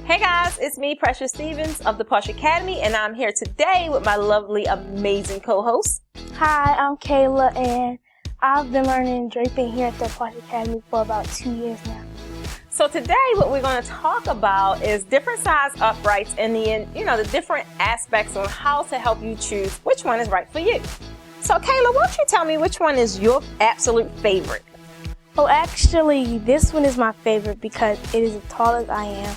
Hey guys, it's me, Precious Stevens of the Posh Academy, and I'm here today with my lovely, amazing co-host. Hi, I'm Kayla, and I've been learning draping here at the Posh Academy for about 2 years now. So today, what we're going to talk about is different size uprights and the different aspects on how to help you choose which one is right for you. So Kayla, why don't you tell me which one is your absolute favorite? Oh, actually, this one is my favorite because it is as tall as I am,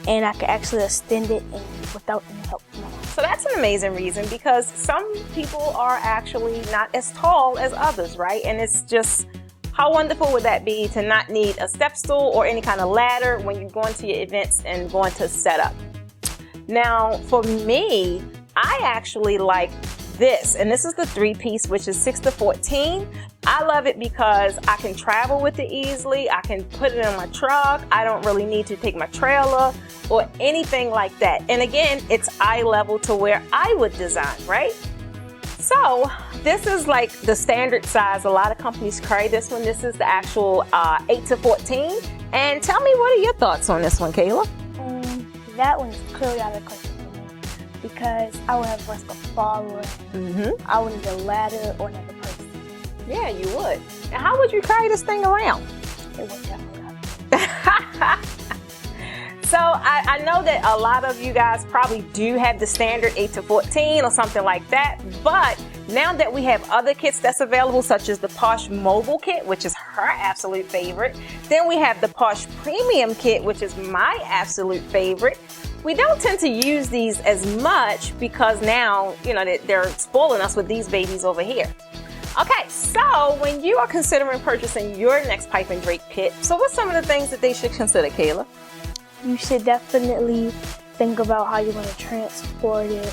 and I can actually extend it without any help from my mom. So that's an amazing reason, because some people are actually not as tall as others, right? And it's just, how wonderful would that be to not need a step stool or any kind of ladder when you're going to your events and going to set up. Now, for me, I actually like this, and this is the 3-piece, which is 6 to 14. I love it because I can travel with it easily. I can put it in my truck. I don't really need to take my trailer or anything like that. And again, it's eye level to where I would design, right? So this is like the standard size. A lot of companies carry this one. This is the actual 8 to 14. And tell me, what are your thoughts on this one, Kayla? That one is clearly out of the question for me because I would have risk of falling. I would need a ladder or another person. Yeah, you would. Now, how would you carry this thing around? It would definitely not. So I know that a lot of you guys probably do have the standard 8 to 14 or something like that, but now that we have other kits that's available, such as the Posh Mobile Kit, which is her absolute favorite, then we have the Posh Premium Kit, which is my absolute favorite. We don't tend to use these as much because now, they're spoiling us with these babies over here. Okay, so when you are considering purchasing your next pipe and drape kit, so what's some of the things that they should consider, Kayla? You should definitely think about how you're going to transport it.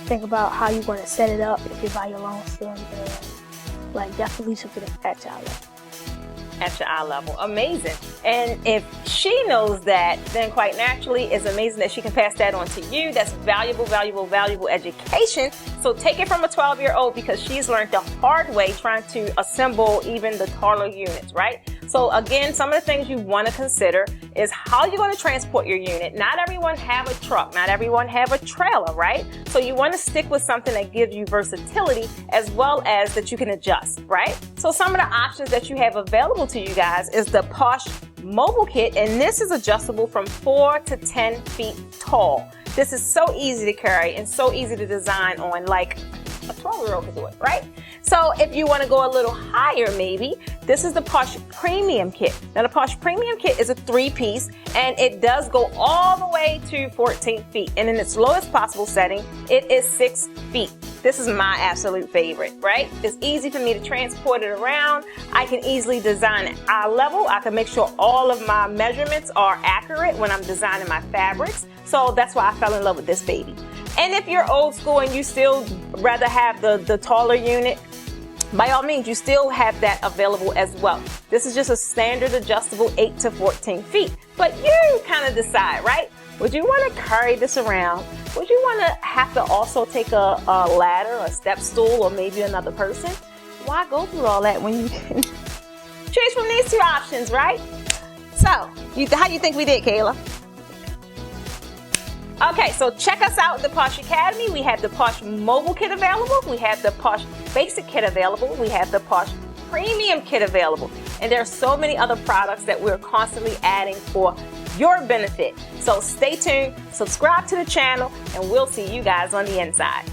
Think about how you're going to set it up if you buy your own stuff. And definitely something at your eye level. At your eye level. Amazing. And if she knows that, then quite naturally, it's amazing that she can pass that on to you. That's valuable, valuable, valuable education. So take it from a 12-year-old because she's learned the hard way trying to assemble even the taller units, right? So again, some of the things you want to consider is how you're going to transport your unit. Not everyone have a truck. Not everyone have a trailer, right? So you want to stick with something that gives you versatility as well as that you can adjust, right? So some of the options that you have available to you guys is the Posh Mobile Kit, and this is adjustable from 4 to 10 feet tall. This is so easy to carry and so easy to design on, like a 12-year-old can do it, right? So if you want to go a little higher, maybe, this is the Posh Premium Kit. Now the Posh Premium Kit is a 3-piece, and it does go all the way to 14 feet. And in its lowest possible setting, it is 6 feet. This is my absolute favorite, right? It's easy for me to transport it around. I can easily design at eye level. I can make sure all of my measurements are accurate when I'm designing my fabrics. So that's why I fell in love with this baby. And if you're old school and you still rather have the taller unit, by all means, you still have that available as well. This is just a standard adjustable 8 to 14 feet. But you kind of decide, right? Would you want to carry this around? Would you want to have to also take a ladder, a step stool, or maybe another person? Why go through all that when you can choose from these two options, right? So, how do you think we did, Kayla? Okay, so check us out at the Posh Academy. We have the Posh Mobile Kit available. We have the Posh Basic Kit available. We have the Posh Premium Kit available. And there are so many other products that we're constantly adding for your benefit. So stay tuned, subscribe to the channel, and we'll see you guys on the inside.